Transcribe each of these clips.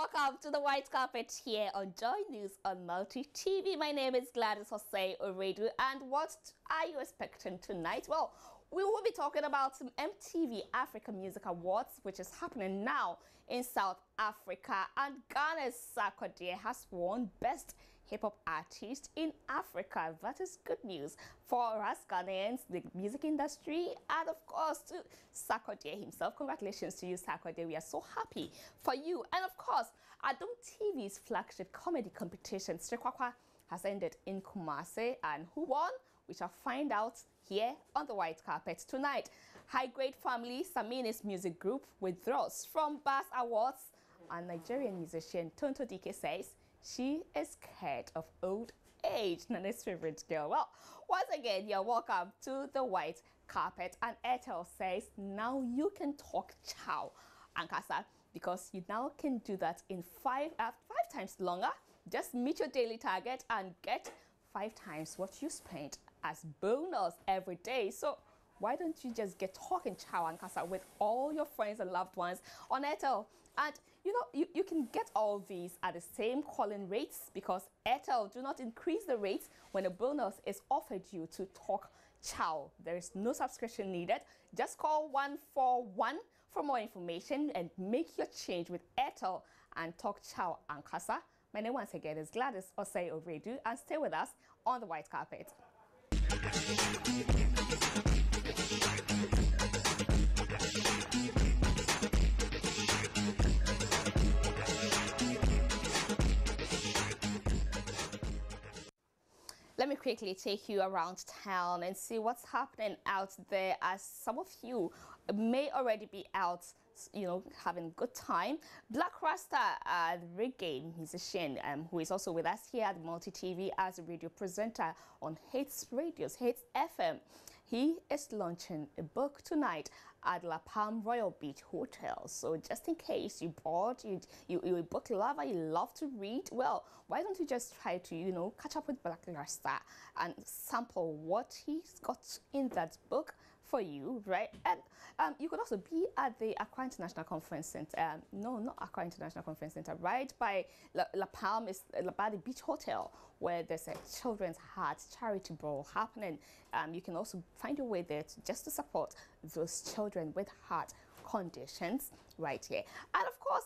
welcome to the white carpet here on Joy News on Multi TV. My name is Gladys Jose Oredu, and what are you expecting tonight? Well, we will be talking about some MTV Africa Music Awards, which is happening now in South Africa, and Ghana's Sarkodie has won Best Hip-Hop Artist in Africa. That is good news for us Ghanaians, the music industry, and of course to Sarkodie himself. Congratulations to you, Sarkodie. We are so happy for you. And of course, Adom TV's flagship comedy competition, Strekwakwa, has ended in Kumasi, and who won? We shall find out here on the white carpet tonight. Highgrade Family, Samini's music group, withdraws from BAS Awards, and Nigerian musician Tonto Dike says she is scared of old age. Nana's favorite girl. Well, once again, you're welcome to the white carpet. And Airtel says now you can talk chow Ankasa, because you now can do that in five times longer. Just meet your daily target and get 5 times what you spent as bonus every day. So why don't you just get talking chow and casa with all your friends and loved ones on Airtel? And you know, you can get all these at the same calling rates, because Airtel do not increase the rates when a bonus is offered you to talk chow. There is no subscription needed. Just call 141 for more information and make your change with Airtel and talk chow and casa. My name once again is Gladys Osei Ovredu, and stay with us on the white carpet. Let me quickly take you around town and see what's happening out there, as some of you may already be out, you know, having a good time. Black Rasta, reggae musician, who is also with us here at Multi TV as a radio presenter on Hits Radios, Hits FM. He is launching a book tonight at La Palm Royal Beach Hotel. So just in case you bored, you're a book lover, you love to read, well, why don't you just try to, you know, catch up with Black Rasta and sample what he's got in that book for you, right? And you could also be at the Accra International Conference Center. No, not Accra International Conference Center, right by La Palm, is by the Beach Hotel, where there's a Children's Heart charity ball happening. You can also find your way there just to support those children with heart conditions right here. And of course,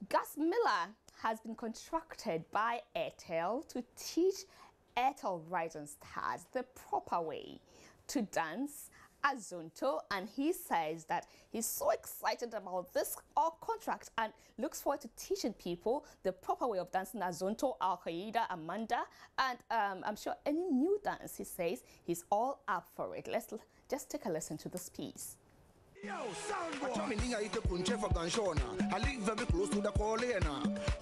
Gus Miller has been contracted by Airtel to teach Airtel Rising Stars the proper way to dance Azonto, and he says that he's so excited about this contract and looks forward to teaching people the proper way of dancing Azonto, Al-Qaeda, Amanda, and I'm sure any new dance. He says he's all up for it. Let's just take a listen to this piece.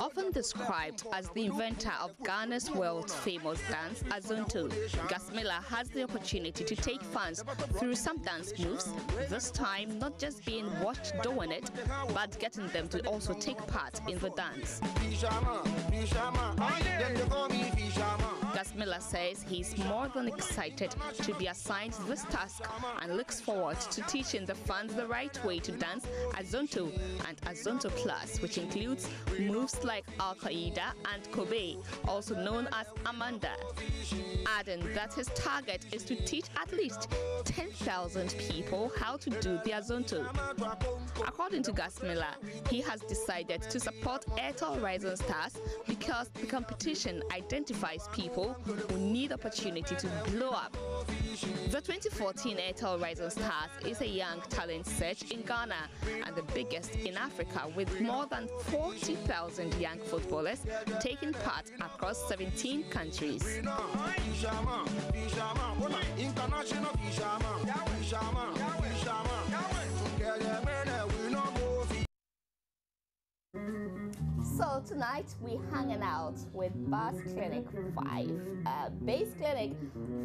Often described as the inventor of Ghana's world-famous dance, Azonto, Gus Miller has the opportunity to take fans through some dance moves, this time not just being watched doing it, but getting them to also take part in the dance. Gus Miller says he's more than excited to be assigned this task and looks forward to teaching the fans the right way to dance Azonto and Azonto Plus, which includes moves like Al-Qaeda and Kobe, also known as Amanda. Adding that his target is to teach at least 10,000 people how to do the Azonto. According to Gus Miller, he has decided to support Airtel Rising Stars because the competition identifies people who need opportunity to blow up. The 2014 Airtel Rising Stars is a young talent search in Ghana and the biggest in Africa, with more than 40,000 young footballers taking part across 17 countries. So tonight we're hanging out with Bas Clinic 5, Base Clinic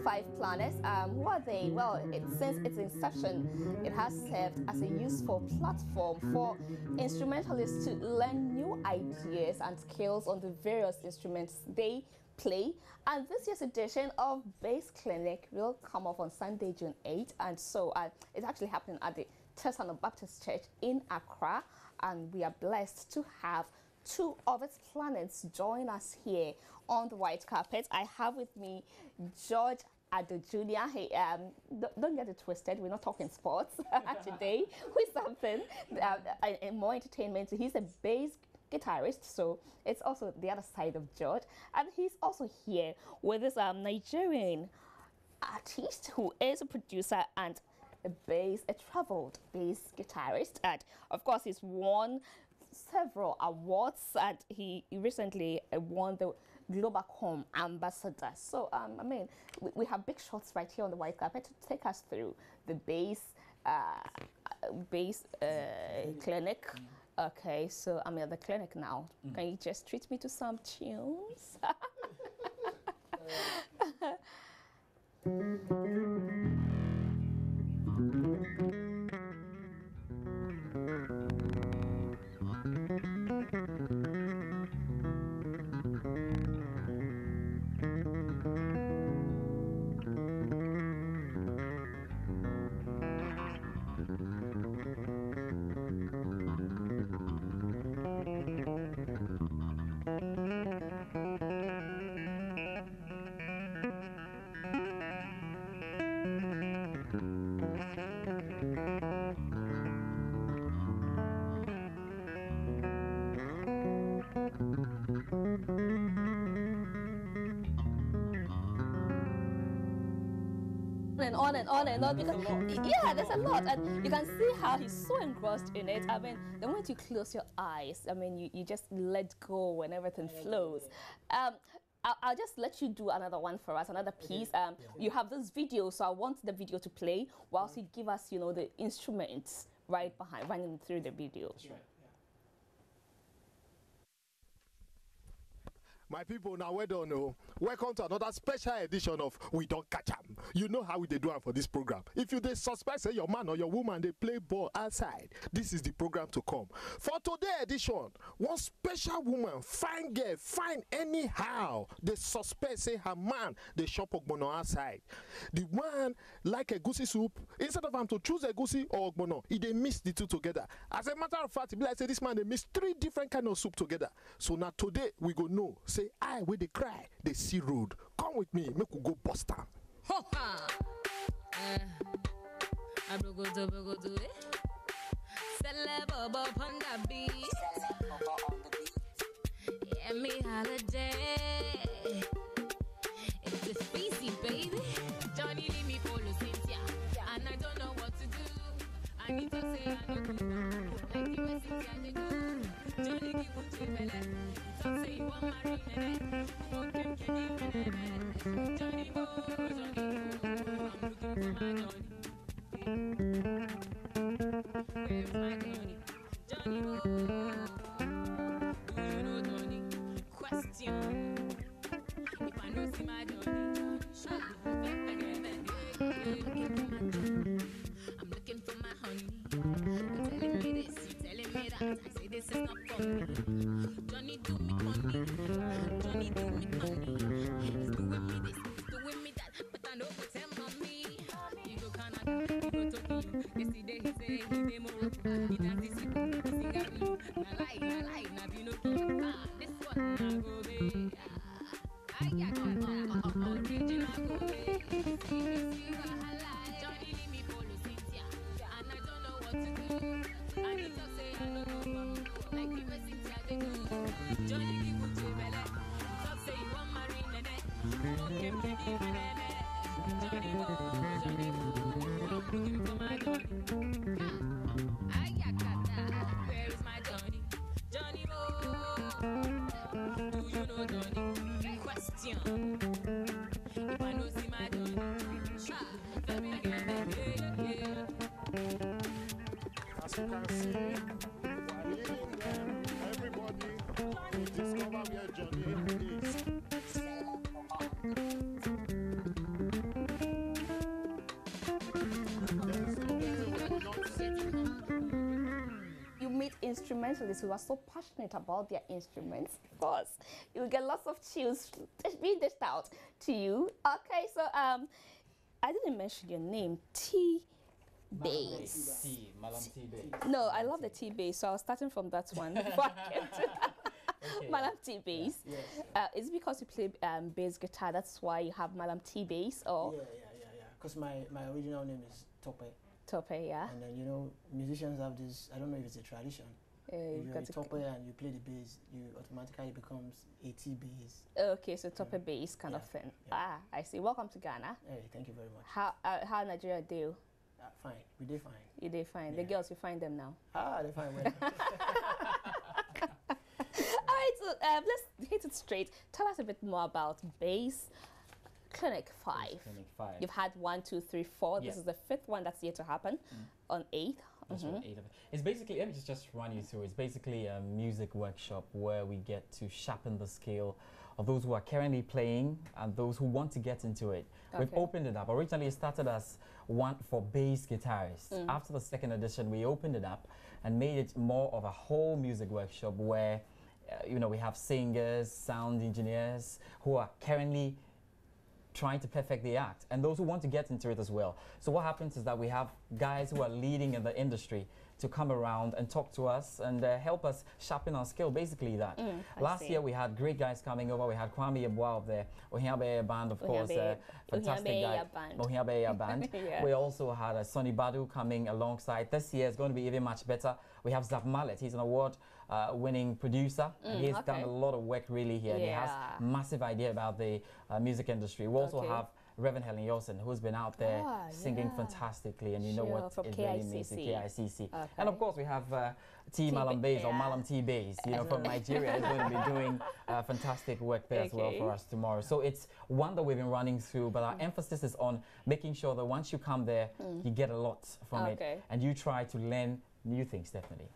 5 planners. Who are they? Well, since its inception, it has served as a useful platform for instrumentalists to learn new ideas and skills on the various instruments they play. And this year's edition of Base Clinic will come off on Sunday, June 8th, and so it's actually happening at the Tesano Baptist Church in Accra, and we are blessed to have two of its planets join us here on the white carpet. I have with me George Ado Jr. Hey, don't get it twisted. We're not talking sports today. With something more entertainment. He's a bass guitarist, so it's also the other side of George, and he's also here with this Nigerian artist who is a producer and a traveled bass guitarist, and of course he's won several awards, and he recently won the Globacom ambassador. So I mean, we have big shots right here on the white carpet to take us through the bass clinic. Okay, so I'm at the clinic now. Can you just treat me to some tunes? And on because yeah, there's a lot, and you can see how he's so engrossed in it. I mean, the moment you close your eyes, I mean, you just let go and everything flows. I'll just let you do another one for us, another piece. You have this video, so I want the video to play whilst you give us, you know, the instruments right behind, running through the video. That's right. My people, now well done. Oh. Welcome to another special edition of We Don't Catch 'em. You know how we do it for this program. If you suspect say your man or your woman they play ball outside, this is the program to come. For today's edition, one special woman, fine girl, fine anyhow, they suspect say her man they shop ogbono outside. The one like a goosey soup, instead of him to choose a goosey or ogbono, he they mix the two together. As a matter of fact, it be like say this man they mix 3 different kind of soup together. So now today we go know. Say I where they cry, they see road. Come with me, make we go bust down. Ho ha! Abrogodo it. Celebo on the beat. Yeah, me holiday. It's a feasty, baby. Johnny leave me follow Cynthia, and I don't know what to do. I need to say I don't know. Like the way Cynthia they do. Johnny give you to me. Talk say you want marry me. Johnny Bo, Johnny Bo. I'm looking for my Johnny. Where's my Johnny? Johnny Bo. Do you know Johnny? Question. If I know see my Johnny, I'm looking for my honey. You're telling me this, you're telling me that. I say this is not for me. Johnny do me honey. Johnny do me honey. He's doing me this, he's doing me that. But I know what's him on me. You go Canada, you go Tokyo. Yesterday he say he did Morocco. He does this, he got you. Na lie, na Pinocchio. This one na go be. I got original go be. Johnny leave me follow Cynthia, and I don't know what to do. I need to say I don't know, like the way Cynthia they do. Johnny give you to Bele, talk say you want marry Nene. Okay, baby, Johnny Bo, I'm looking for my Johnny. I got that. Where is my Johnny? Johnny Bo, do you know Johnny? Question. If I know see my Johnny, tell me again, yeah. As you can see, we are leading them, everybody, to discover where Johnny is. You meet instrumentalists who are so passionate about their instruments. Of course, you get lots of chills being dished out to you. Okay, so I didn't mention your name, T-Bass. Malam T. No, I love the T-Bass, so I was starting from that one before I came to Okay. Malam T bass. Yes. Is it because you play bass guitar? That's why you have Malam T bass, or Yeah. Because my original name is Tope. Tope? Yeah. And then, you know, musicians have this, I don't know if it's a tradition. If You've you're got a to- Tope and you play the bass, you automatically becomes a T bass. Okay, so Tope bass kind of Yeah, thing. yeah. Ah, I see. Welcome to Ghana. Hey, thank you very much. How Nigeria do? Fine, we did fine. You did fine. The Yeah. girls, you find them now. They're fine. Well. All right, so let's hit it straight. Tell us a bit more about bass Clinic 5. Clinic 5. You've had 1, 2, 3, 4. This Yeah. is the 5th one that's yet to happen on 8th. That's right, 8 of it. It's basically, let me just run you through. It's basically a music workshop where we get to sharpen the skill of those who are currently playing and those who want to get into it. We've Okay. opened it up. Originally, it started as one for bass guitarists. After the second edition, we opened it up and made it more of a whole music workshop where, you know, we have singers, sound engineers who are currently trying to perfect the act and those who want to get into it as well. So what happens is that we have guys who are leading in the industry to come around and talk to us and help us sharpen our skill, basically that. I Last see. year we had great guys coming over. We had Kwame Yeboah up there, Ohiabe band, of course, fantastic guy. Ohiabe band. Yeah. We also had Sonny Badu coming alongside. This year is going to be even much better. We have Zap Mallet. He's an award winning producer. And he's done okay. a lot of work really here. He has Yeah. massive idea about the music industry. We also Okay. have Reverend Helen Yosen, who's been out there singing yeah. fantastically, and you know Sure, what, from it really means to KICC. KICC. Okay. And of course, we have T Malam Bays or yeah. Malam T Bays, you know, from Nigeria, is going to be doing fantastic work there as well Okay. for us tomorrow. So it's one that we've been running through, but our emphasis is on making sure that once you come there, you get a lot from Okay. it, and you try to learn new things, definitely.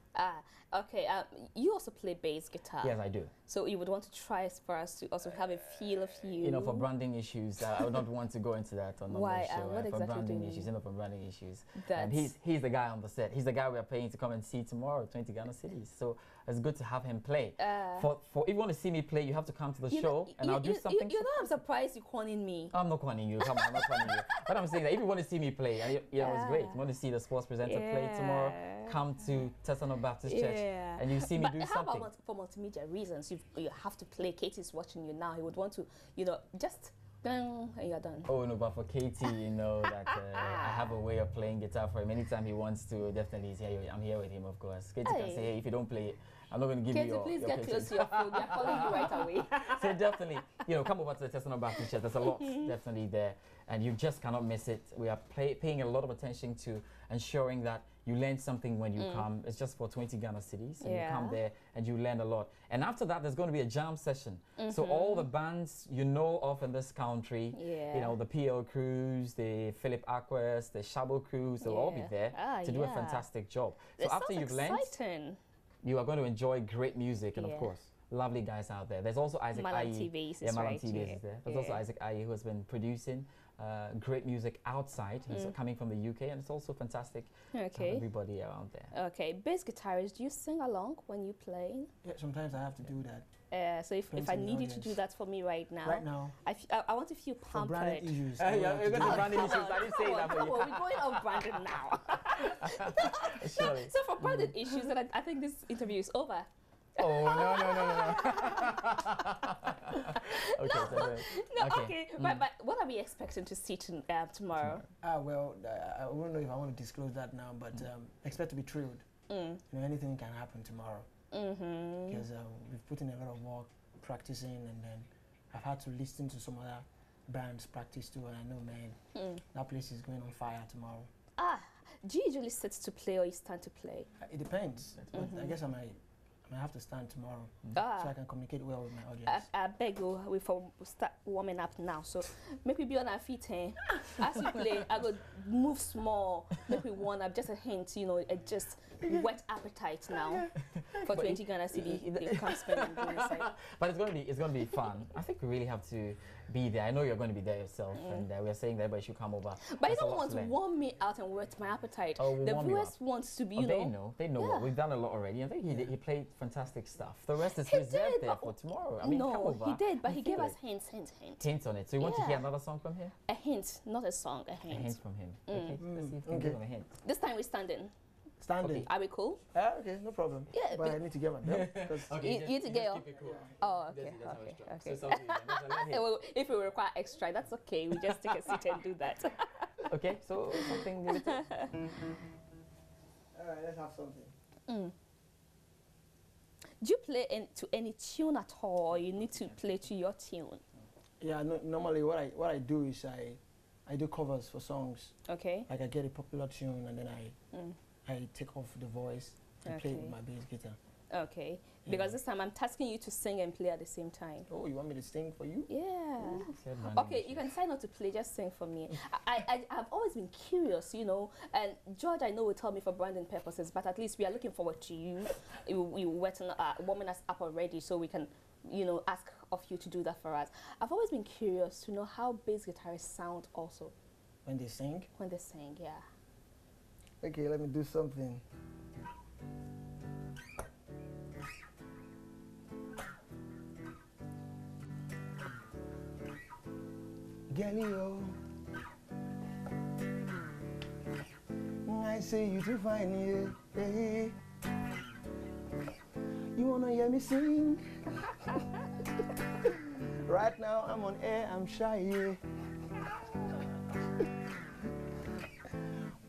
Okay. You also play bass guitar. Yes, I do. So you would want to try for us to also have a feel of you. You know, for branding issues, I would not want to go into that on Why? the show. What for exactly do branding you issues, mean? you know, for branding issues. That's- And he's the guy on the set. He's the guy we are paying to come and see tomorrow, 20 Ghana cities. So it's good to have him play. For if you want to see me play, you have to come to the show, and I'll do something. You know, I'm surprised you're calling me. I'm not calling you. Come on, I'm not calling you. But I'm saying that if you want to see me play, and you know, it's great. You want to see the sports presenter play tomorrow, come to Tesano Baptist Church, and you see me But do how something. about for multimedia reasons? You have to play. Katie's watching you now. He would want to, you know, just ding, and you're done. Oh no, but for Katie, you know that I have a way of playing guitar for him. Anytime he wants to, definitely he's here. I'm here with him, of course. Katie can say, hey, if you don't play it, I'm not going to give Katie, you your please your get patience. close to your phone. They're calling you right away. So definitely, you know, come over to the Tesano Baptist Church. There's a lot definitely there, and you just cannot miss it. We are paying a lot of attention to ensuring that you learn something when you come. It's just for 20 Ghana cities, and you come there and you learn a lot. And after that, there's going to be a jam session. So all the bands you know of in this country, you know, the PL Crews, the Philip Aquas, the Shabo Crews, they'll all be there to do a fantastic job. So That after sounds you've learned, exciting. you are going to enjoy great music, and of Yeah. course, lovely guys out there. There's also Isaac Malam Ayi. TVs Yeah, is Malam right, TVs yeah. is there. There's also Yeah. Isaac Ayi, who has been producing great music outside. He's coming from the UK, and it's also fantastic to have Okay. everybody around there. Okay. Bass guitarist, do you sing along when you play? Yeah, sometimes I have to do that. So if I Friends in the need you to do audience. that for me right now, Right now, I want to feel for branded pampered. issues. Yeah, I don't have you're to going do to that. branding issues. I didn't say that for Come you. on, we're going off branded now. Surely. So for branded issues, then I think this interview is over. Oh, no. Okay, so then- No, okay. But what are we expecting to see tomorrow? Well, I don't know if I want to disclose that now, but expect to be thrilled. You know, anything can happen tomorrow. Because we've put in a lot of work practicing, and then I've had to listen to some other bands practice too, and I know, man, that place is going on fire tomorrow. Do you usually sit to play or you stand to play? It depends, but I guess I might have to stand tomorrow so I can communicate well with my audience. I beg you, we start warming up now. So make we be on our feet, eh? As you play, I go move small. Make we warm up. Just a hint, you know, just whet appetite now for 20 Ghana city. They come spend and do inside. But it's going to be fun. I think we really have to be there. I know you're going to be there yourself, and we are saying that everybody should come over. But you There's a don't lot want to to learn. warm me out and whet my appetite. Oh, we'll the warm you viewers up. want to be, Oh, you they know Yeah. what. We've done a lot already. I think he played fantastic stuff. The rest is He reserved did, there but for tomorrow. I mean, come no, over. he did, but and he gave feel us it. hint. Hints on it. So you want to hear Yeah. another song from him? A hint, not a song, a A hint. hint from him. Okay, let's see if we can give him a hint. This time we're standing. Standing. Are we cool? Okay, no problem. Yeah, But I need to get my belt. 'cause You to get your. Oh, okay, okay. Well, if we require extra, that's okay. We just take a seat and do that. Okay, so something little. All right, let's have something. Do you play to any tune at all, or you need to play to your tune? Yeah, no, normally what I do is I do covers for songs. Okay. Like I get a popular tune and then I take off the voice and play it with my bass guitar. Okay. Yeah. Because this time I'm tasking you to sing and play at the same time. Oh, you want me to sing for you? Yeah. Okay, you can decide not to play, just sing for me. I've always been curious, you know, and George I know will tell me for branding purposes, but at least we are looking forward to you. You warming us up already so we can, you know, ask of you to do that for us. I've always been curious to know how bass guitarists sound also. When they sing? When they sing, yeah. Okay, let me do something. Galileo, I say you too fine, yeah, hey. You wanna hear me sing? Right now I'm on air, I'm shy, yeah.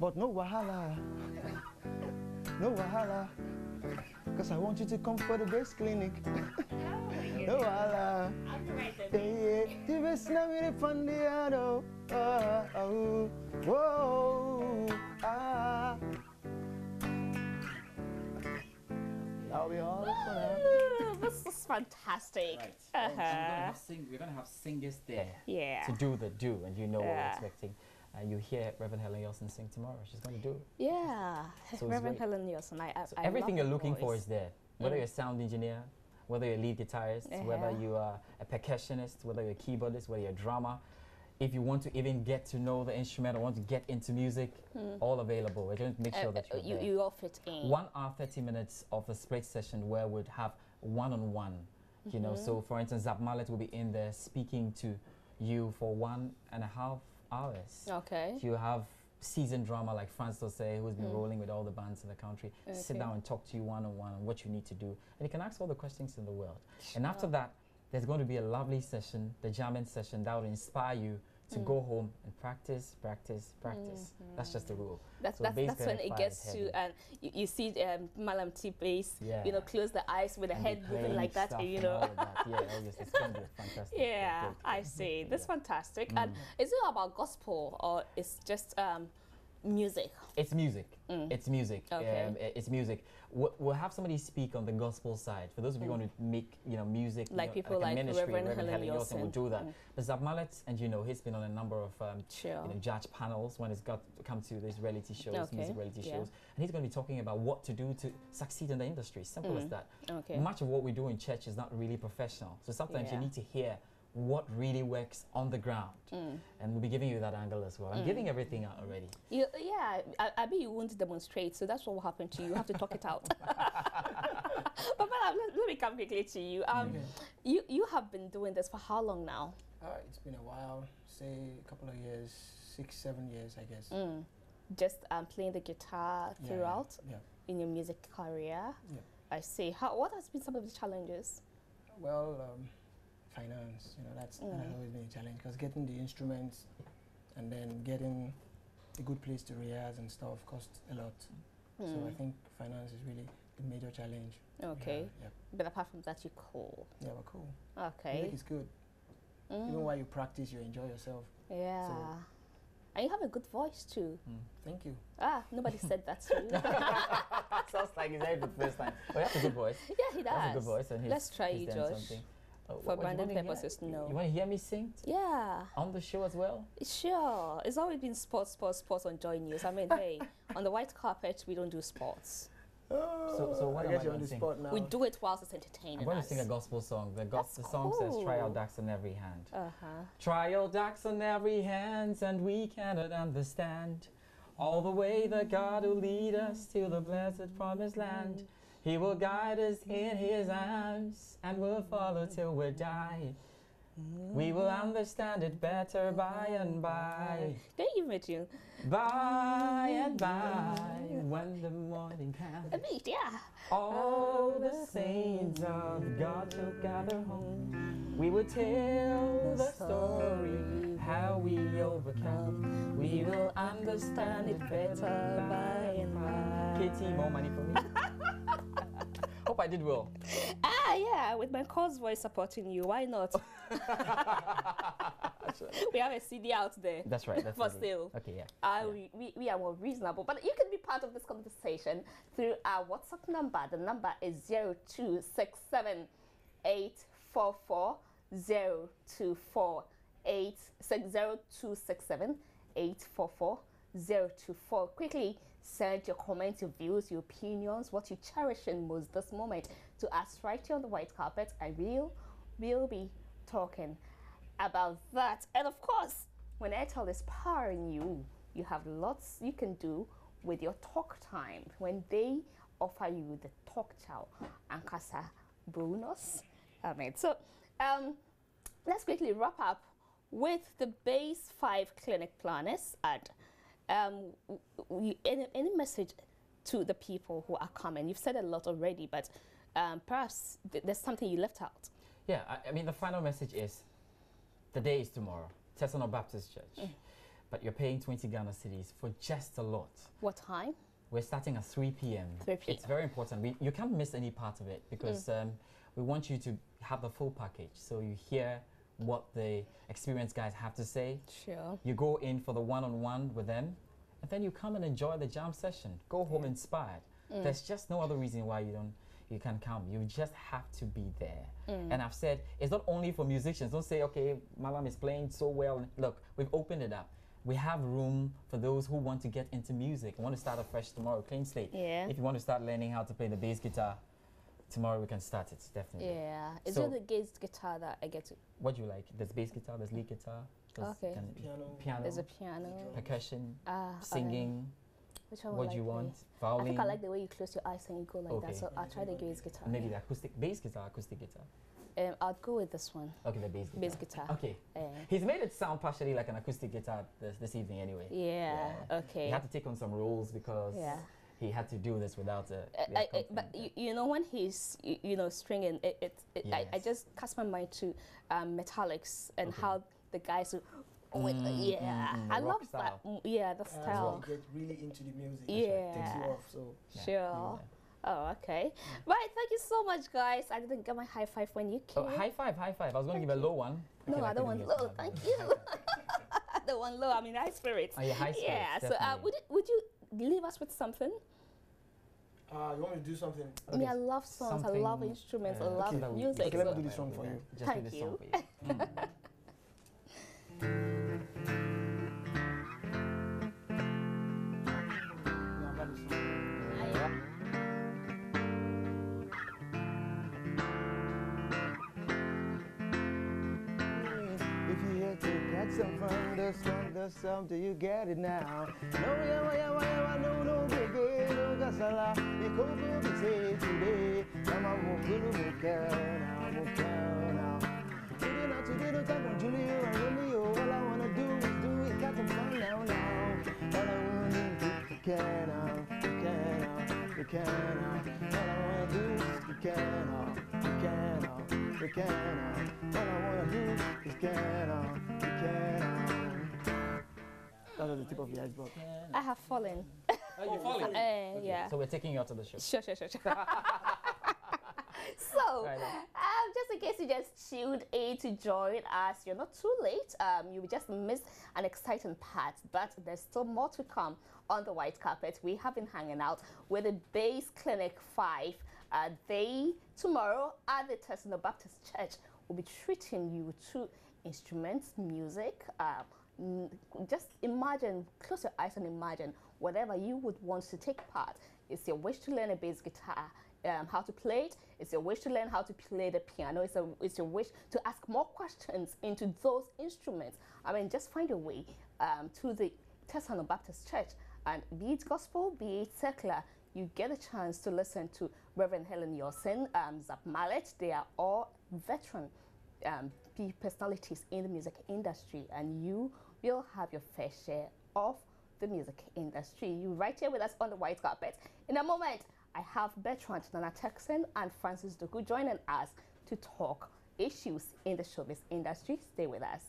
But no wahala, cause I want you to come for the best clinic. No wahala. Hey, the best now with the fun the whoa, That'll be all for now. This is fantastic. Right. We're gonna have singers there. Yeah. To do the do, and you know what we're expecting. You hear Reverend Helen Yelson sing tomorrow. She's going to do it. Yeah, So Reverend Helen Yelson. So everything you're looking for is there. Whether you're a sound engineer, whether you're a lead guitarist, whether you are a percussionist, whether you're a keyboardist, whether you're a drummer. If you want to even get to know the instrument or want to get into music, all available. We're going to make sure that you're there. You all fit in. 1 hour, 30 minutes of the split session where we'd have one-on-one. You know, so for instance, Zap Mallet will be in there speaking to you for 1.5 hours. Okay. You have seasoned drummer like Franz Dosey, who's been rolling with all the bands in the country, sit down and talk to you one-on-one on what you need to do. And you can ask all the questions in the world. And after that, there's going to be a lovely session, the jamming session, that will inspire you to go home and practice. That's just the rule. That's when it gets to, and you see Malam T bass, you know, close the eyes with the head moving like that, you know. Yeah, obviously, it's going to be fantastic. Yeah, I see. That's fantastic. And is it about gospel or it's just music? It's music. It's music. Okay. It's music. We'll have somebody speak on the gospel side. For those of you who want to make, you know, music, like you know, people like ministry, Reverend Helen Yelson will do that. But Zab Mallet, and you know, he's been on a number of you know, judge panels when it's got to come to these reality shows, music reality shows, and he's going to be talking about what to do to succeed in the industry. Simple as that. Okay. Much of what we do in church is not really professional, so sometimes you need to hear what really works on the ground, and we'll be giving you that angle as well. I'm giving everything out already. Yeah, I bet you won't demonstrate, so that's what will happen to you. You have to talk it out. But let me come quickly to you. You have been doing this for how long now? It's been a while, say a couple of years, 6, 7 years, I guess. Just playing the guitar throughout in your music career. I see. What has been some of the challenges? Well, finance, you know, that has always been a challenge, because getting the instruments and then getting a good place to rehearse and stuff costs a lot. So I think finance is really the major challenge. Okay. But apart from that, you're cool. Yeah, we're cool. Okay. Music is good. Even while you practice, you enjoy yourself. Yeah. So and you have a good voice too. Thank you. Nobody said that to you. Sounds like he's heard it the first time. But he has a good voice. Yeah, he does. He has a good voice. And let's try you, Josh. For branding purposes, no. You want to hear me sing? Yeah. On the show as well? Sure. It's always been sports on Joy News. I mean, hey, on the white carpet, we don't do sports. So what I get you on the spot now. We do it whilst it's entertaining. I'm going to sing a gospel song. The song says, "Trial ducks on every hand." Trial ducks on every hand, and we cannot understand all the way that God will lead us to the blessed promised land. He will guide us in His arms, and we'll follow till we die. We will understand it better by and by. Can you imagine? By and by, when the morning comes. A bit, yeah. All the saints of God shall gather home. We will tell the story how we overcome. We will understand it better by and by. Katie, more money for me. Hope I did well. Yeah, with my cause voice supporting you, why not? We have a CD out there. That's right. That's for lovely. sale. Okay, yeah. We are more reasonable, but you can be part of this conversation through our WhatsApp number. The number is 0267 844 024 0267 844 024. Quickly send your comments, your views, your opinions, what you cherish in most this moment to us right here on the white carpet, and we'll be talking about that. And of course, when Airtel is powering you, you have lots you can do with your talk time when they offer you the talk chow and casa bonus. So let's quickly wrap up with the base 5 clinic planners. And any message to the people who are coming? You've said a lot already, but perhaps there's something you left out. Yeah, I mean, the final message is the day is tomorrow, Tesano Baptist Church. But you're paying 20 Ghana cedis for just a lot. What time? We're starting at 3 p.m. 3 p.m. It's very important. You can't miss any part of it because we want you to have the full package. So you hear what the experienced guys have to say. Sure. You go in for the one-on-one with them, and then you come and enjoy the jam session. Go home inspired. There's just no other reason why you can come. You just have to be there. And I've said, it's not only for musicians. Don't say, okay, Malam is playing so well. Look, we've opened it up. We have room for those who want to get into music and want to start afresh tomorrow, clean slate. Yeah. If you want to start learning how to play the bass guitar, tomorrow we can start it, definitely. Yeah. Is So- it the bass guitar that I get to? What do you like? There's bass guitar, there's lead guitar, there's Okay. piano, There's a piano. percussion, Okay. singing. Which one What would do you I play? want? I Violin. think I like the way you close your eyes and you go like that. Okay. So I'll try the bass guitar. Maybe the acoustic bass guitar, acoustic guitar. I'll go with this one. Okay, the bass guitar. Bass guitar. Okay. He's made it sound partially like an acoustic guitar this evening anyway. Yeah. Okay. He had to take on some roles because Yeah. he had to do this without the But you know, when he's stringing it, I Yes. just cast my mind to metallics and Okay. how the guys I rock love style. that. Yeah, the style. Get really into the music. Yeah. Takes you off. So Sure. Oh, okay. Right, thank you so much, guys. I didn't get my high five when you came. Oh, high five, high five. I was going to Thank give a low one. No, Okay, I don't want couldn't give low. a Thank high you. five. I don't want low. I mean high spirits. Oh, yeah, high spirits, Yeah. So definitely. would you leave us with something? you want me to do something? I mean, I love songs. I love Something, instruments. I okay, love that we- music. Okay, let me so- do this song for you. Just do Thank this you. song for you. Yeah, I got this song. If you had to catch some from the song, do you get it now? No, no, baby, no, gasala, because we say today, I'm a now. Today, no time for Julio and Romeo. All I wanna do is do it, got some fun now. All I wanna do is you can now. All I wanna do is you can now. All I wanna do is can now. That was the tip of the iceberg. I have fallen. Oh, you're falling. Yeah. So we're taking you out to the show. Sure. So, Right just in case you just tuned in to join us, you're not too late. You just missed an exciting part, but there's still more to come on the white carpet. We have been hanging out with the Base Clinic 5. They, tomorrow, at the Tesano Baptist Church, will be treating you to instruments, music. Just imagine, close your eyes and imagine whatever you would want to take part. It's your wish to learn a bass guitar, how to play it. It's your wish to learn how to play the piano. It's your wish to ask more questions into those instruments. I mean, just find a way to the Tesano Baptist Church, and be it gospel, be it secular, you get a chance to listen to Reverend Helen Yosin, Zap Mallet. They are all veteran personalities in the music industry, and you will have your fair share of the music industry. You right here with us on the white carpet. In a moment, I have Bertrand Nana Texan and Francis Doku joining us to talk issues in the showbiz industry. Stay with us.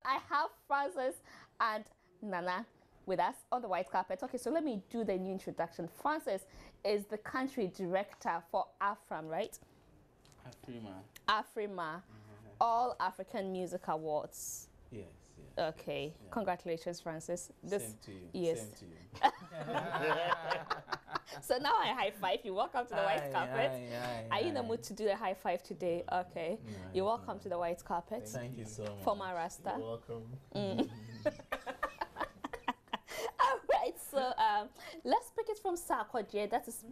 I have Francis and Nana with us on the white carpet. Okay, so let me do the new introduction. Francis is the country director for AFRAM, right? AFRIMA. All African Music Awards. Yes. Okay, congratulations, Francis. Same to you. Yes. Same to you. So now I high five you. Welcome to the white carpet. Are you in the mood to do a high five today? Okay. You're welcome to the white carpet. Thank you so much. Former Rasta. You're welcome. All right, so let's pick it from Sarkodie. That is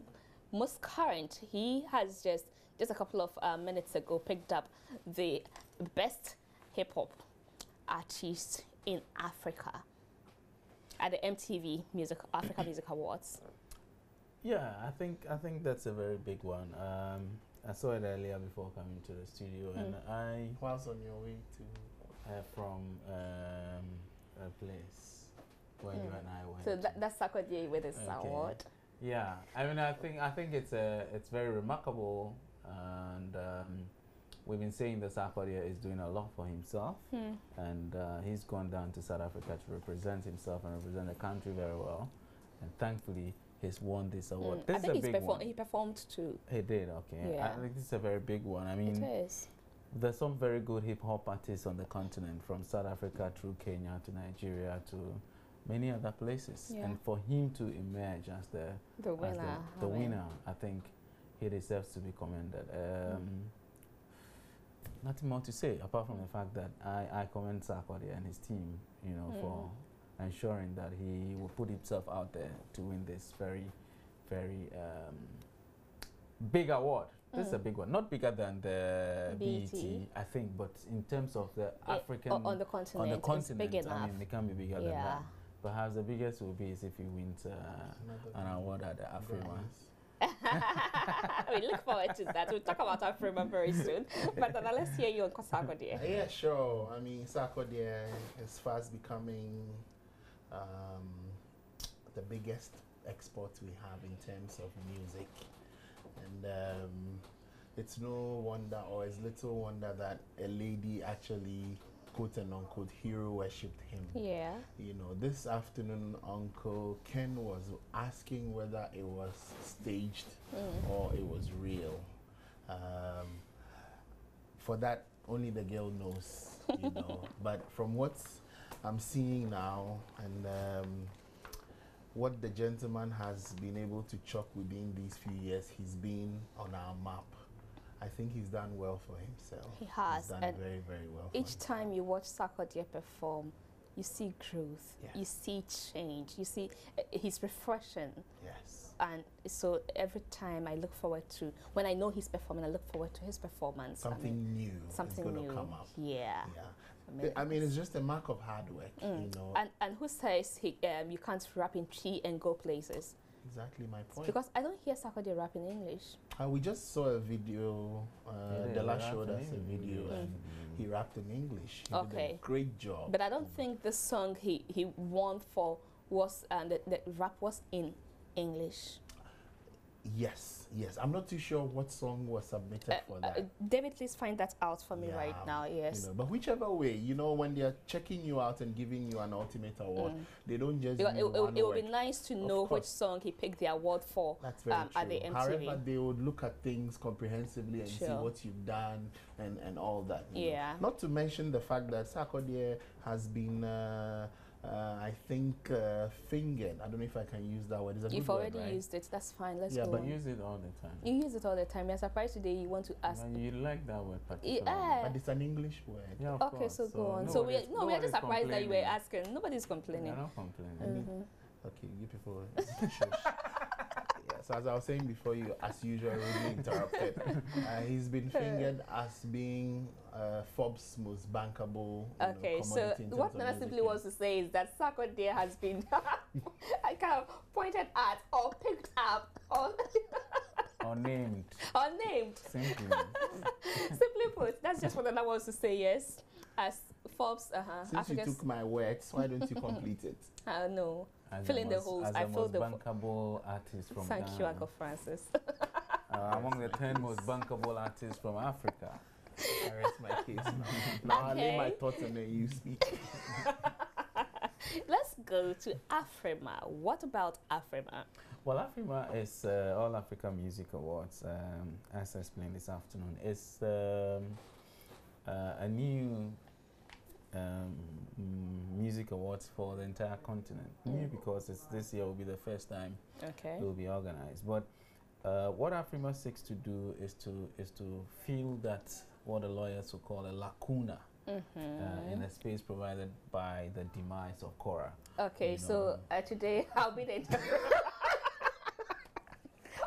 most current. He has just a couple of minutes ago picked up the best hip hop artist in Africa at the MTV Africa Music Awards. Yeah, I think that's a very big one. I saw it earlier before coming to the studio, and I Whilst on your way to from a place where you and I went. So that's Sarkodie with his award. Yeah, I mean, I think it's very remarkable, and we've been saying that Sarkodie is doing a lot for himself, and he's gone down to South Africa to represent himself and represent the country very well, and thankfully he's won this award. This is a big one. He performed too. He did, okay. Yeah. I think this is a very big one. I mean, It is. there's some very good hip hop artists on the continent, from South Africa through Kenya to Nigeria to many other places, Yeah. and for him to emerge as the winner. the winner, I think he deserves to be commended. Nothing more to say apart from the fact that I commend Sarkodie and his team, you know, for ensuring that he will put himself out there to win this very, very big award. This is a big one, not bigger than the BET, I think, but in terms of the African on the continent, it's big enough. I mean, it can be bigger than that. Perhaps the biggest will be is if he wins an award at the AFRIMA. We look forward to that. We'll talk about AFRIMA very soon. But then let's hear you on Sarkodie. Yeah, sure. I mean, Sarkodie is fast becoming the biggest export we have in terms of music. And it's no wonder, or it's little wonder, that a lady actually, quote and unquote, hero worshipped him. Yeah. You know, this afternoon, Uncle Ken was asking whether it was staged or it was real. For that, only the girl knows, you know. But from what I'm seeing now, and what the gentleman has been able to chalk within these few years, he's been on our map. I think he's done well for himself. He has. He's done and very, very well for each himself. time you watch Sarkodie perform, you see growth, Yeah. you see change, you see he's refreshing. Yes. And so every time I look forward to, when I know he's performing, I look forward to his performance. Something new Something is going new. to come up. Yeah. Yeah. I mean, it's just a mark of hard work, you know. And who says you can't rap in Chi and go places? Exactly my point. Because I don't hear Sarkodie rap in English. We just saw a video, Della showed us a in video, and he rapped in English. He did Okay. a great job. But I don't think the song he won for was, the rap was in English. Yes. I'm not too sure what song was submitted for that. David, please find that out for me right now. Yes. You know, but whichever way, you know, when they're checking you out and giving you an ultimate award, they don't just Because use one it would word. be nice to Of know which course. song he picked the award for. That's very true. At the MTV. However, they would look at things comprehensively and see Sure. what you've done and all that. you know. Yeah. Not to mention the fact that Sarkodie has been, I think, fingered. I don't know if I can use that word. It's a You've good already word, right? used it. That's fine. Let's Yeah, go but on. Use it all the time. You use it all the time. You're surprised today you want to ask. And you like that word particularly. Yeah. But it's an English word. Yeah, of Okay, course. so go on. So we are just surprised that you were complaining. asking. Nobody's complaining. They're not complaining. I Okay, you people. Shush. Yeah, so as I was saying before, you, as usual, really interrupted. He's been fingered as being Forbes' most bankable. Okay, so what Nana simply wants to say is that Sarkodie has been I kind of pointed at or picked up or Unnamed. unnamed. Simply. Simply put, that's just what Nana wants to say. Yes, as Forbes, Since you took my words, why don't you complete it? No. As Fill in the holes. I fill the bankable artist from Thank Ghana. you, Uncle Francis. Among the 10 most bankable artists from Africa. I rest my case now. Now I lay my Okay. thoughts and then you speak. Let's go to Afrima. What about Afrima? Well, Afrima is All Africa Music Awards, as I explained this afternoon. It's a new music awards for the entire continent. New because this year will be the first time Okay. it will be organized. But what Afrima seeks to do is to fill that what the lawyers would call a lacuna in a space provided by the demise of Cora. Okay, You so today I'll be the interpreter.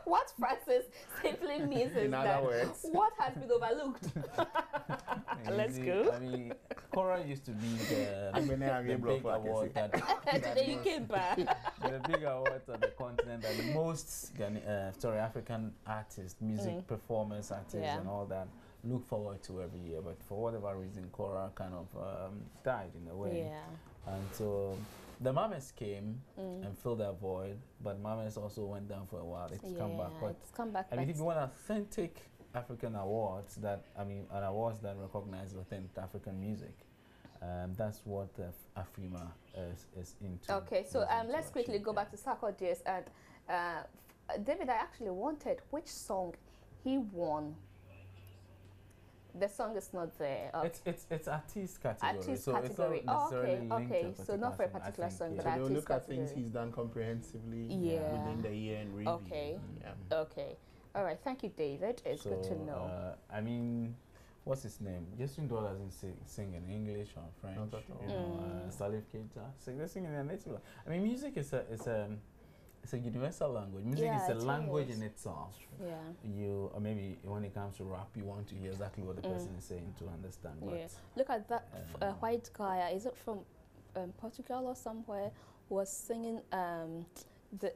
What Francis simply means is In other that words. what has been overlooked. Let's go. I mean, Cora used to be the big award that Today you came back. the big awards on the continent that the most African artists, music performers, artists, Yeah. and all that look forward to every year. But for whatever reason, Cora kind of died in a way. Yeah. And so the Mames came and filled that void, but Mames also went down for a while. It's come back. But it's come back. I mean, but if you want authentic African awards and awards that recognize authentic African music, that's what Afrima is into. okay, so is into let's quickly actually, go yeah. back to Sarkodie. And David, I actually wanted which song he won. The song is not there. It's artist category. Artist so category. It's not necessarily linked to a So not for a particular particular song, I but think, artist So they'll look at category. things he's done comprehensively Yeah. within the year and review. Okay. Yeah. Okay. All right. Thank you, David. It's good to know. I mean, what's his name? Justin Doe doesn't sing in English or French. Not at all. You know, Salif Keita, they sing in their native language. I mean, music is a universal language. Music Yeah, is a it language is. in itself. Yeah. Or maybe when it comes to rap, you want to hear exactly what the person is saying to understand. But Yeah. Look at that white guy. Is it from Portugal or somewhere? Was singing the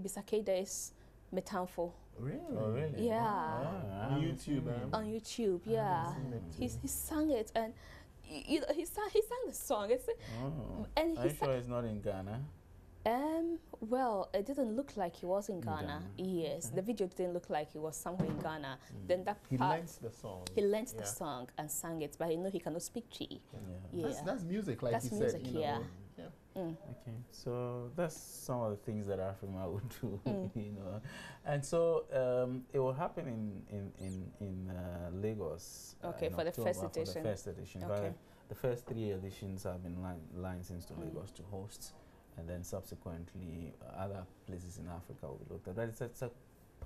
Bisakade's Metamfo. really? Oh, really? Yeah. I On haven't YouTube, seen it. On YouTube, yeah. He sang it, and he sang the song. It's Oh. and Are he you sure it's not in Ghana? well, it didn't look like he was in Ghana. Ghana. Yes, the video didn't look like he was somewhere in Ghana. Then that He part, learnt the song. he learnt the Yeah. song and sang it, but he know he cannot speak Chi. Yeah. Yeah. That's music, like That's you music, said. You know, yeah. Okay, so that's some of the things that Afrima would do, you know, and so it will happen in Lagos. Okay, in for the October first edition. For the first edition. Okay. But the first 3 editions have been licensed to Lagos to host, and then subsequently other places in Africa will be looked at. But it's a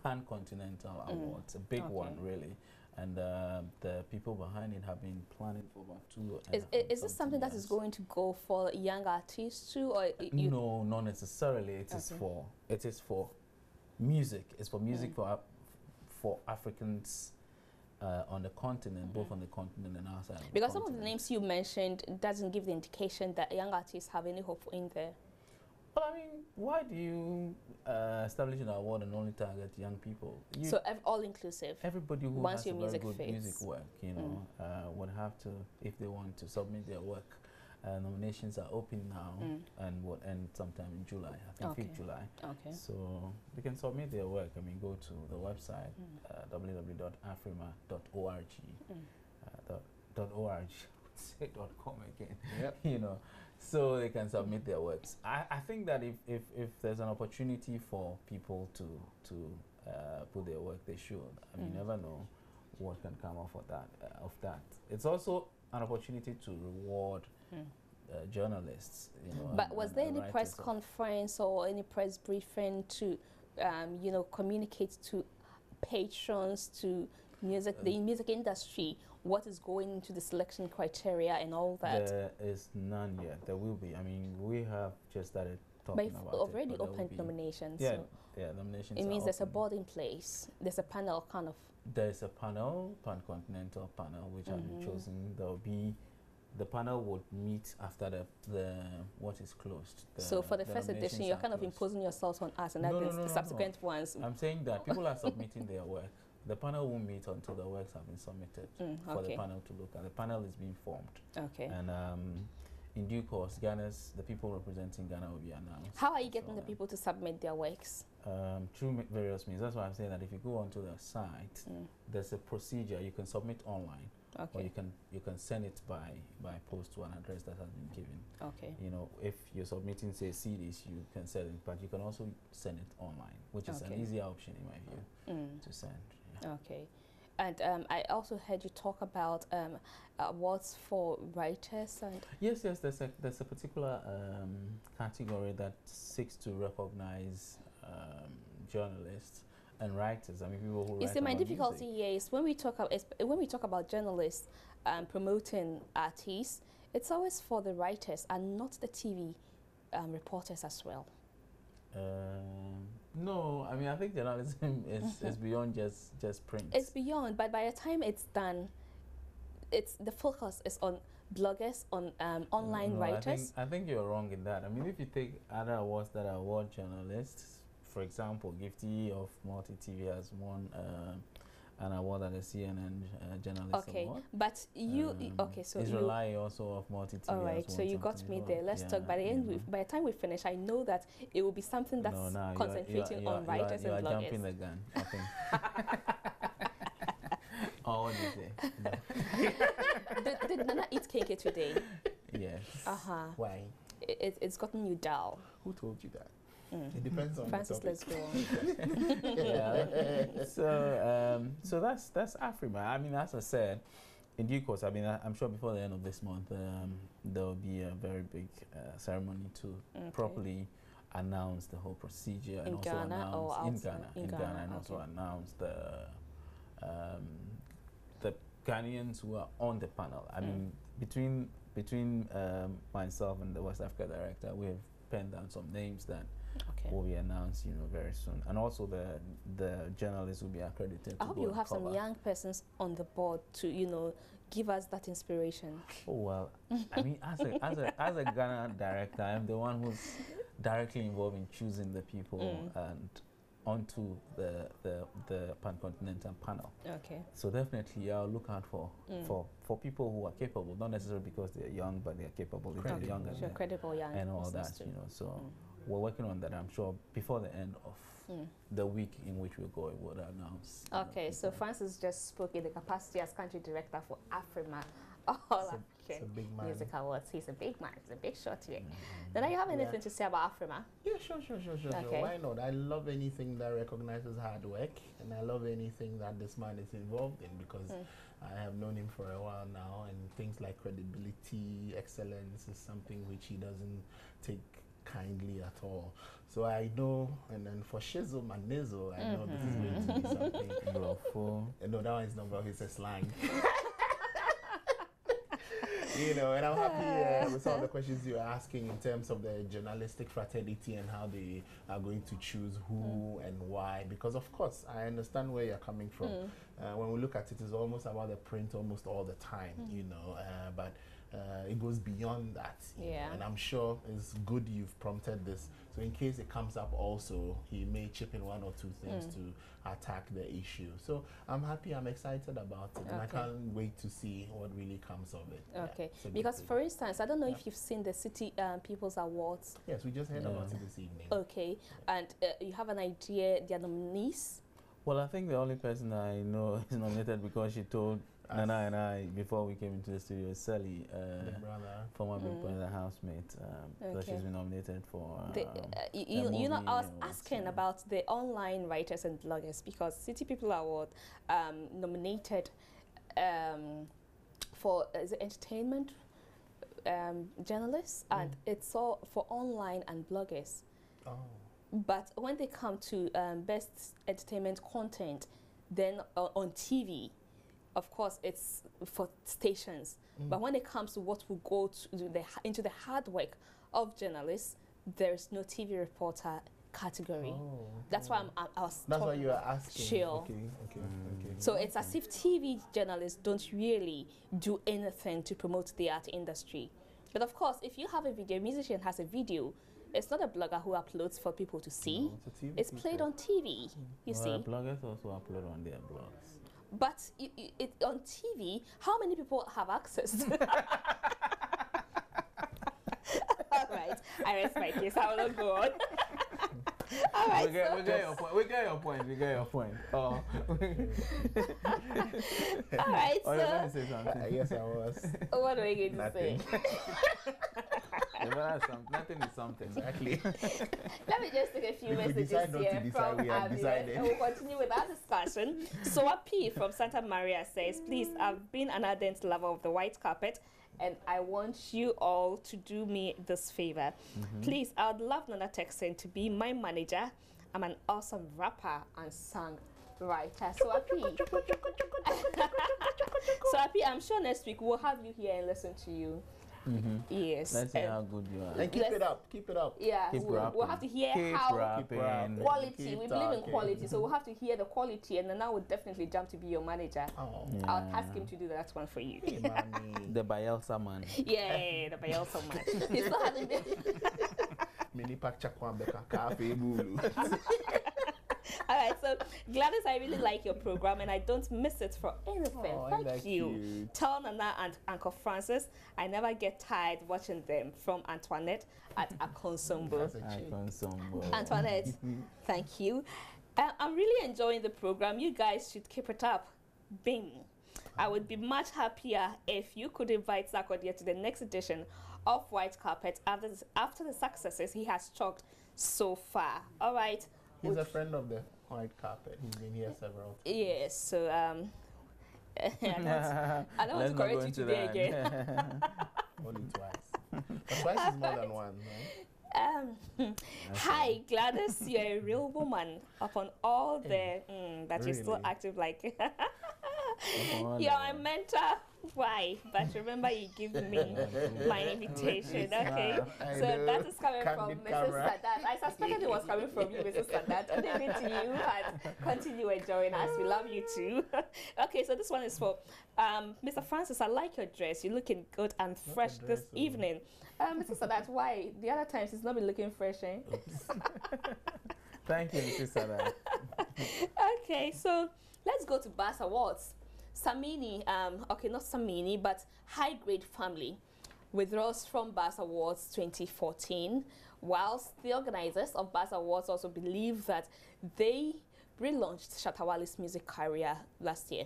pan-continental award. It's a big one, really. And the people behind it have been planning for about 2 Is this something that is going to go for young artists too, or No, not necessarily. It is for music. It's for music for Africans on the continent, both on the continent and outside. Because some of the names you mentioned doesn't give the indication that young artists have any hope in there. Well, I mean, why do you establish an award and only target young people? So all inclusive. Everybody who Once has your a very music good fits. music work, you know, would have to, if they want to submit their work. Nominations are open now and will end sometime in July. I think 5th July. Okay. So they can submit their work. I mean, go to the website www.afrima.org. .org. Say .com again. Yep. You know, so they can submit their works. I think that if there's an opportunity for people to put their work, they should. I mean, you never know what can come off of that. It's also an opportunity to reward journalists. You know, But was there any writers press of- conference or any press briefing to, communicate to patrons, to the music industry, what is going into the selection criteria and all that? There is none yet. There will be. I mean, we have just started But talking you've about already it. But there will opened be- nominations. Yeah, So yeah, nominations. it are means there's a open. board in place. There's a panel kind of. There's a panel, pan-continental panel, which have been chosen. There will be, the panel would meet after the what is closed. So for the first edition, nominations you're are kind of closed. imposing yourselves on us, and No, then no, the no, no, subsequent ones. I'm saying that people are submitting their work. The panel won't meet until the works have been submitted for the Okay. panel to look at. The panel is being formed, Okay. and in due course, the people representing Ghana will be announced. How are you and getting so the on. people to submit their works? Through various means. That's why I'm saying that if you go onto the site, there's a procedure. You can submit online, or Okay. you can send it by post to an address that has been given. Okay. You know, if you're submitting, say, CDs, you can send it, but you can also send it online, which is an Okay. easier option in my view to send. Yeah. Okay. And I also heard you talk about awards for writers and. Yes, there's a particular category that seeks to recognize journalists and writers. I mean, people who You write see, my about difficulty music. here is when we talk about journalists promoting artists, it's always for the writers and not the TV reporters as well. No, I mean, I think journalism is beyond just print. It's beyond, but by the time it's done, the focus is on bloggers, on online No, writers. I think you're wrong in that. I mean, if you take other awards that award journalists, for example, Gifty of Multi TV has won an award at the CNN Journalist Okay, Award. but you okay? So you. Israeli also of Multi TV. All right, so you got me there. Let's talk. By the end, by the time we finish, I know that it will be something that's concentrating on writers and bloggers. You are jumping bloggers. the gun. I think. Oh, what do you say? No. Did Nana eat cake today? Yes. Why? It's gotten you down. Who told you that? It depends on Francis, the let's topic. go on. Yeah. So that's Afrima. I mean, as I said, in due course, I mean, I'm sure before the end of this month, there will be a very big ceremony to properly announce the whole procedure In and also Ghana announce or in outside? Ghana, in Ghana, and also announce the Ghanaians who are on the panel. I mean, between myself and the West Africa director, we have penned down some names that will be announced, very soon. And also the journalists will be accredited. I hope you have some young persons on the board to, give us that inspiration. Oh well, I mean, as a Ghana director, I'm the one who's directly involved in choosing the people and onto the pan-continental panel. Okay. So definitely, I'll look out for people who are capable, not necessarily because they're young, but they're capable. If they're young Sure, credible young and all that, persons too. So we're working on that. I'm sure before the end of the week in which we go, we would announce. Okay, so Francis just spoke in the capacity as country director for Afrima, All It's a African big man. Music Awards. He's a big man. He's a big shot here. Then you have anything to say about Afrima? Yeah, sure. Okay. Why not? I love anything that recognizes hard work, and I love anything that this man is involved in because I have known him for a while now, and things like credibility, excellence is something which he doesn't take kindly at all. So I know, and then for Shizzle and Nizzle, I know this is going to be something. No, that one is not, it's a slang. And I'm happy with some of the questions you're asking in terms of the journalistic fraternity and how they are going to choose who and why. Because, of course, I understand where you're coming from. When we look at it, it's almost about the print almost all the time, but it goes beyond that. you know, And I'm sure it's good you've prompted this. So in case it comes up also, he may chip in one or two things to attack the issue. So I'm happy, I'm excited about it. And I can't wait to see what really comes of it. Okay, it's a good because thing. for instance, I don't know if you've seen the City People's Awards. Yes, we just heard about it this evening. Okay, and you have an idea, their nominees? Well, I think the only person I know is nominated because she told Nana and I before we came into the studio, Sally, Big Brother. former Big Brother housemate, that she's been nominated for. I was asking about the online writers and bloggers because City People Award nominated for the entertainment journalists, and it's all for online and bloggers. Oh. But when they come to best entertainment content, then on TV, of course, it's for stations. But when it comes to what will go to into the hard work of journalists, there's no TV reporter category. That's why I was That's why talking you are about. asking. Sure. Okay. So it's as if TV journalists don't really do anything to promote the art industry. But of course, if you have a video, a musician has a video, it's not a blogger who uploads for people to see. No, it's a TV It's played on TV, you see. Bloggers also upload on their blogs. But it on TV, how many people have access? All right, I respect you, so I will not go on. All right, We get your point. We get your point. Oh. all right, Oh, you're going to so say something. Yes, I was. what are you going to say? Nothing is something. Exactly. Let me just take a few If we messages decide not to here decide, from we have Abby, decided. and we'll continue with our discussion. Soa P from Santa Maria says, please, I've been an ardent lover of the white carpet, and I want you all to do me this favor. Please, I would love Nana Texan to be my manager. I'm an awesome rapper and songwriter. Soa P. Soa P, I'm sure next week we'll have you here and listen to you. Yes. Let's see how good you are. And keep it up. Keep it up. Yeah, Keep we'll have to hear Keep how rapping. quality. Keep We believe in talking. quality, so we'll have to hear the quality, and then I would definitely jump to be your manager. Oh, I'll ask him to do that one for you. hey, mommy. The Bielsa man. Yeah, the Bayel so much. He still hasn't been. Mini pack chakwambeka cafe bulu. All right, so Gladys, I really like your program, and I don't miss it for anything. Oh, Thank that's you. cute. Tell Nana and Uncle Francis I never get tired watching them. From Antoinette at Akonsombo. That's a I chick. consume. Antoinette, thank you. I'm really enjoying the program. You guys should keep it up. Bing. I would be much happier if you could invite Sarkodie to the next edition of White Carpet after the successes he has chalked so far. All right. He's a friend of the white carpet. He's been here several times. Yes, so I don't want to correct you today again. Only twice. But twice is more than one, right? Hi, Gladys, you're a real woman. Upon all the that you're still Really? active like Oh, you're no. my mentor. Why? But remember, you give me my invitation. Okay, I so know. that is coming from Candid Mrs. camera. Sadat. I suspected it was coming from you, Mrs. Sadat. I leave it to you and continue enjoying us. We love you too. Okay, so this one is for Mr. Francis. I like your dress. You're looking good and fresh this dress, evening. Mrs. Sadat, why? The other times he's not been looking fresh, eh? Thank you, Mrs. Sada. Okay, so let's go to Bass Awards. Samini, okay, not Samini, but Highgrade Family withdraws from Bass Awards 2014, whilst the organizers of Bass Awards also believe that they relaunched Shatawale's music career last year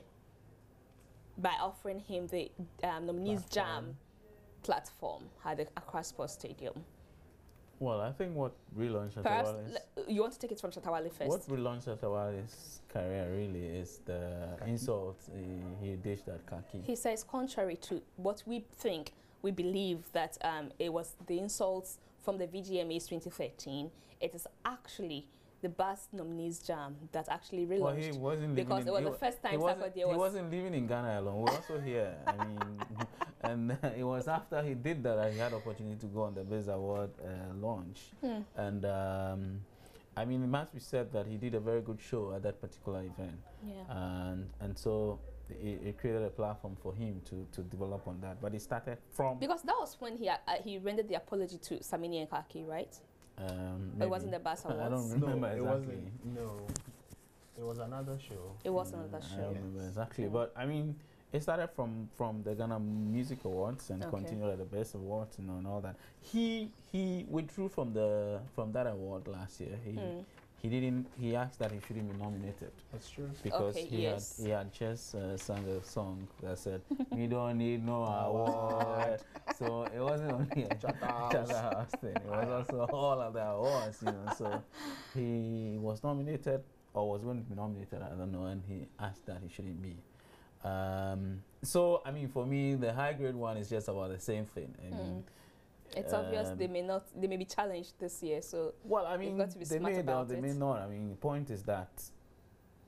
by offering him the Nominees Jam platform at the Accra Sports Stadium. Well, I think what relaunched Perhaps Shatawale's you want to take it from Shatawale first. what relaunched Shatawale's career really is the insult he dished at Kaki. He says, contrary to what we think, we believe that it was the insults from the VGMAs 2013. It is actually the Bass Nominees Jam that actually relaunched. Well, he wasn't living because in, it was he the wa- first time he wasn't, Sarkodie he was. wasn't living in Ghana alone. We're also here. I mean, and it was after he did that he had opportunity to go on the Bass Award launch. And I mean, it must be said that he did a very good show at that particular event. Yeah. And so it created a platform for him to develop on that. But it started from Because that was when he rendered the apology to Samini and Kaki, right? It wasn't the Bass I don't Awards. remember it exactly. wasn't. No, it was another show. It was another I show. don't remember exactly, Yeah. but I mean, it started from the Ghana Music Awards and Okay. continued at the Best Awards, and all that. He withdrew from that award last year. He asked that he shouldn't be nominated That's true. because Okay, he yes. had just sung a song that said we don't need no award. So it wasn't only a Charterhouse thing. It was also all of the awards, So he was nominated or was going to be nominated, I don't know, and he asked that he shouldn't be. So I mean, for me, the high grade one is just about the same thing. I mean, It's obvious they may be challenged this year. So well, I You've mean, got to be they smart may or about they it. may not. I mean, the point is that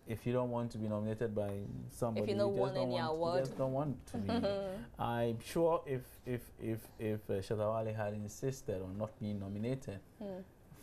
if you don't want to be nominated by somebody, you don't want any award. you just don't want to be. I'm sure if Shatta had insisted on not being nominated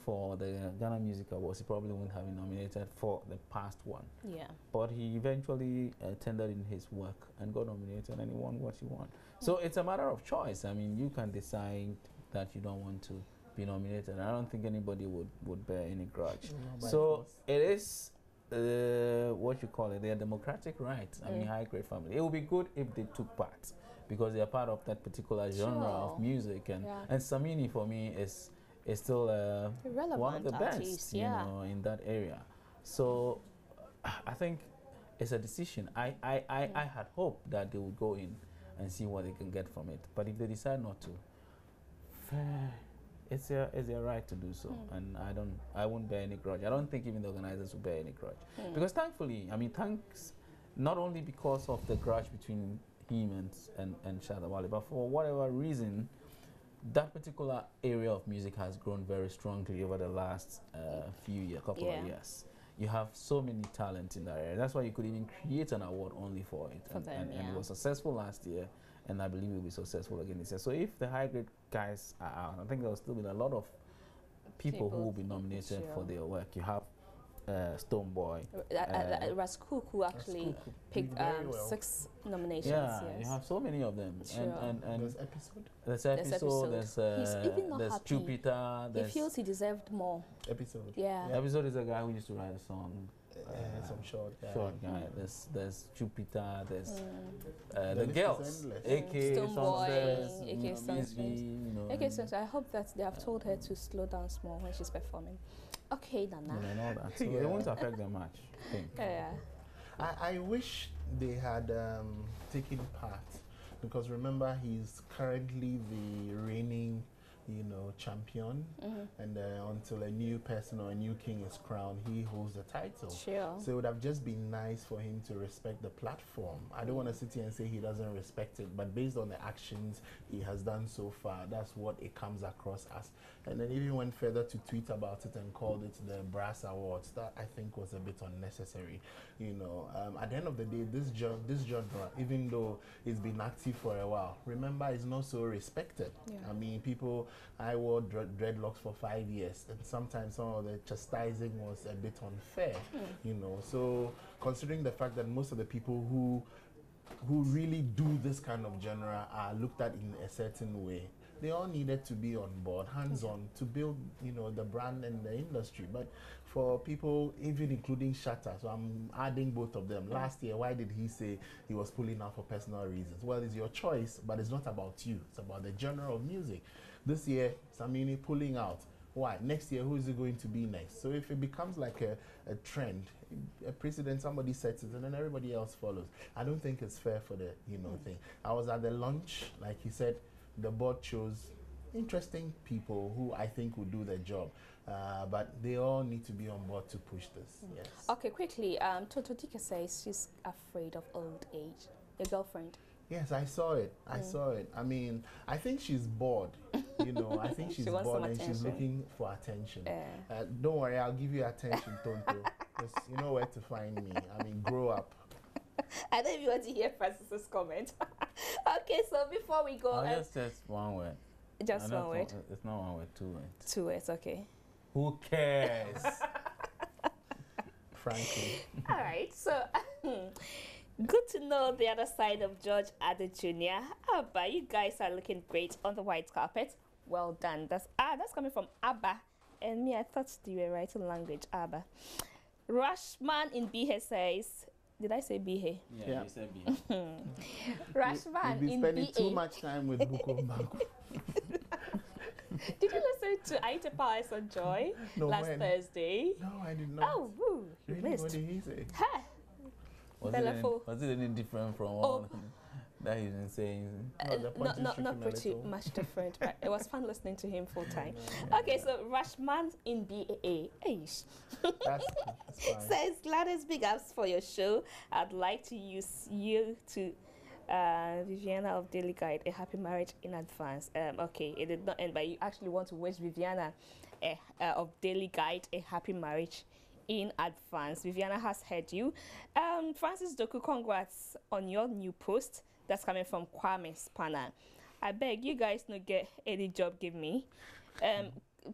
for the Ghana Music Awards, he probably wouldn't have been nominated for the past one. Yeah. But he eventually tendered in his work and got nominated, and he won what he won. So it's a matter of choice. I mean, you can decide that you don't want to be nominated. I don't think anybody would bear any grudge. So it is what you call it, their democratic rights. I mean, Highgrade Family. It would be good if they took part, because they are part of that particular genre of music. And Samini, for me, is still one of the best, you know, in that area. So I think it's a decision. I had hoped that they would go in and see what they can get from it. But if they decide not to, it's their right to do so, and I won't bear any grudge. I don't think even the organizers will bear any grudge, because thankfully, I mean, thanks not only because of the grudge between him and Shatta, but for whatever reason, that particular area of music has grown very strongly over the last couple of years. You have so many talent in that area. That's why you could even create an award only for it, and it was successful last year. And I believe it will be successful again this year. So if the Highgrade guys are out, I think there will still be a lot of people who will be nominated for their work. You have Stoneboy. Raskuk, who actually picked 6 nominations. Yeah, you have so many of them. And there's episode. He's even not happy. Jupiter. He feels he deserved more. Episode. Yeah. Episode is a guy who used to write a song. Some short guy. There's Jupiter. There's the girls, aka Stoneboy, aka Stoneboy. I hope that they have told her to slow down small when she's performing. Okay, Nana. You know that. So it won't affect them much, I think. I wish they had taken part, because remember, he's currently the reigning, champion, and until a new person or a new king is crowned, he holds the title. Sure. So it would have just been nice for him to respect the platform. I don't want to sit here and say he doesn't respect it, but based on the actions he has done so far, that's what it comes across as. And then even went further to tweet about it and called it the Brass Awards. That, I think, was a bit unnecessary. At the end of the day, this genre, even though it's been active for a while, remember, it's not so respected. I mean, I wore dreadlocks for 5 years, and sometimes some of the chastising was a bit unfair, So considering the fact that most of the people who really do this kind of genre are looked at in a certain way, they all needed to be on board, hands-on, to build, the brand and the industry. But for people, even including Shatta, so I'm adding both of them. Last year, why did he say he was pulling out for personal reasons? Well, it's your choice, but it's not about you. It's about the genre of music. This year, Samini pulling out. Why? Next year, who is it going to be next? So if it becomes like a trend, a precedent, somebody sets it and then everybody else follows. I don't think it's fair for the, thing. I was at the lunch, like he said, the board chose interesting people who I think will do the job. But they all need to be on board to push this. Yes. Okay, quickly, Toto Dika says she's afraid of old age. Your girlfriend? Yes, I saw it. I saw it. I mean, I think she's bored. I think she's bored and she's looking for attention. Don't worry, I'll give you attention, Tonto. Because you know where to find me. I mean, grow up. I don't even want to hear Francis's comment. Okay, so before we go... just one word. Just one word? It's not one word, 2 words. 2 words, okay. Who cares? Frankly. All right, so... Good to know the other side of George Addo Jr. Abba, you guys are looking great on the white carpet. Well done. That's coming from Abba. And me, I thought you were writing language, Abba. Rashman in Bihe says... Did I say Bihe? Yeah, you said Bihe. Rashman You've in been spending BA. too much time with Buko Banku. Did you listen to Aita Palace on Joy last Thursday? No, I did not. Oh, woo, you Really? missed. What did he say? Ha! Was it any different from one that he's been saying? Not pretty much different. But it was fun listening to him full time. Okay, so Rashman in BAA That's fine. says, Gladys, big ups for your show. I'd like to use you to Viviana of Daily Guide a happy marriage in advance. Okay, it did not end, but you actually want to wish Viviana of Daily Guide a happy marriage in advance. Viviana has heard you. Francis Doku, congrats on your new post. That's coming from Kwame Spanner. I beg you guys no get any job give me.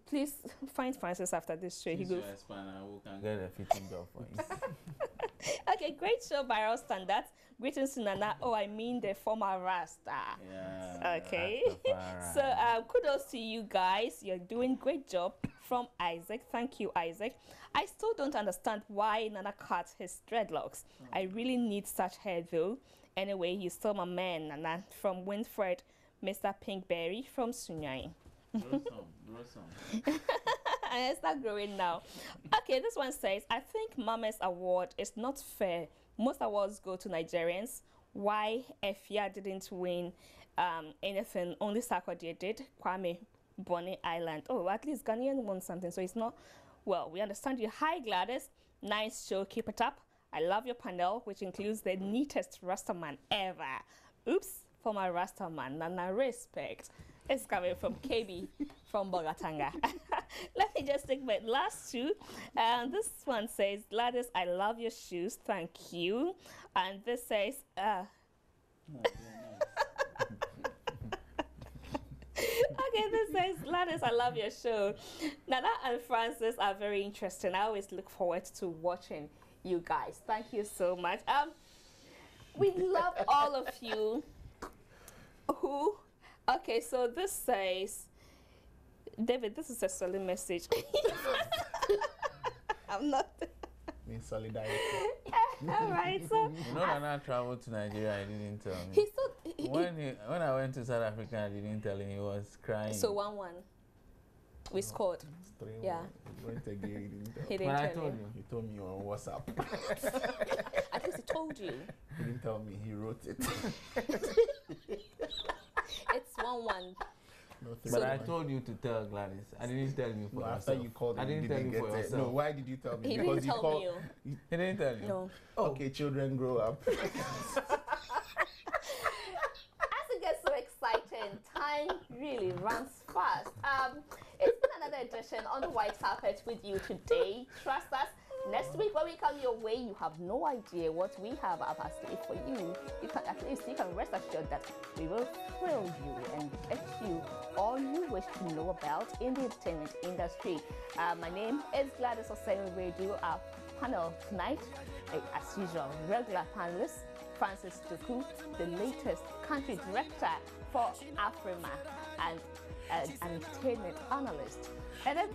Please find Francis after this show. He Since go. you are Spanner, we can get a fitting job for you. Okay, great show, viral standards. Greetings to Nana. Oh, I mean the former Rasta. Yeah. Okay. Rastafari. So kudos to you guys. You're doing great job. From Isaac. Thank you, Isaac. I still don't understand why Nana cut his dreadlocks. I really need such hair though. Anyway, you're still my man, Nana. From Winfred, Mr. Pinkberry from Sunyai. Grow some. And I start growing now. Okay, this one says, I think Mama's award is not fair. Most awards go to Nigerians. Why Efia didn't win anything? Only Sarkodie did. Kwame, Bonny Island. Oh, at least Ghanaian won something, so it's not. Well, we understand you. Hi, Gladys. Nice show. Keep it up. I love your panel, which includes the neatest Rastaman ever. Oops, for my Rastaman. Nana respect. It's coming from KB from Bogatanga. Let me just take my last two. This one says, Gladys, I love your shoes. Thank you. And this says, okay, this says, Gladys, I love your show. Nana and Francis are very interesting. I always look forward to watching you guys. Thank you so much. We love all of you. Who? Okay, so this says, David, this is a solemn message. I'm not. In solidarity. All right, so You know, when I traveled to Nigeria, I didn't tell me. he still. When I went to South Africa, I didn't tell him. He was crying. So 1-1. We scored. Yeah. Went again, he didn't tell. He When didn't I tell told you. you, He told me on WhatsApp. At least he told you. He didn't tell me, he wrote it. It's 1-1. No, but So- I told you to tell Gladys. I didn't tell you for No, yourself. after you called I him, you didn't tell didn't you for get it. yourself. No, why did you tell me? He Because didn't you tell called. me. He didn't tell you. No. Okay, children grow up. As it gets so exciting, time really runs fast. It's been another edition on the white carpet with you today. Trust us. Next week when we come your way, you have no idea what we have up our sleeve for you. You can at least rest assured that we will thrill you and get you all you wish to know about in the entertainment industry. My name is Gladys Osei. We do our panel tonight, as usual, regular panelists. Francis Doku, the latest country director for Afrima and an entertainment analyst. And then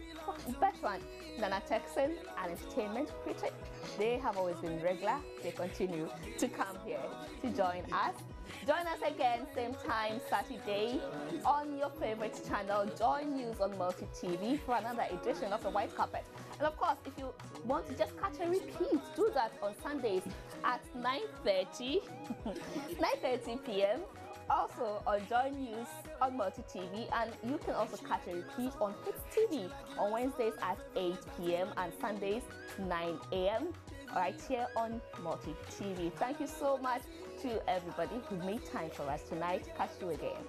Bertrand, Nana Texan, an entertainment critic. They have always been regular. They continue to come here to join us. Join us again, same time, Saturday, on your favorite channel, Joy News on Multi TV, for another edition of the White Carpet. And of course, if you want to just catch a repeat, do that on Sundays at 9:30 p.m. Also on Joy News on Multi TV, and you can also catch a repeat on Hits TV on Wednesdays at 8 p.m. and Sundays 9 a.m. right here on Multi TV. Thank you so much to everybody who made time for us tonight. Catch you again.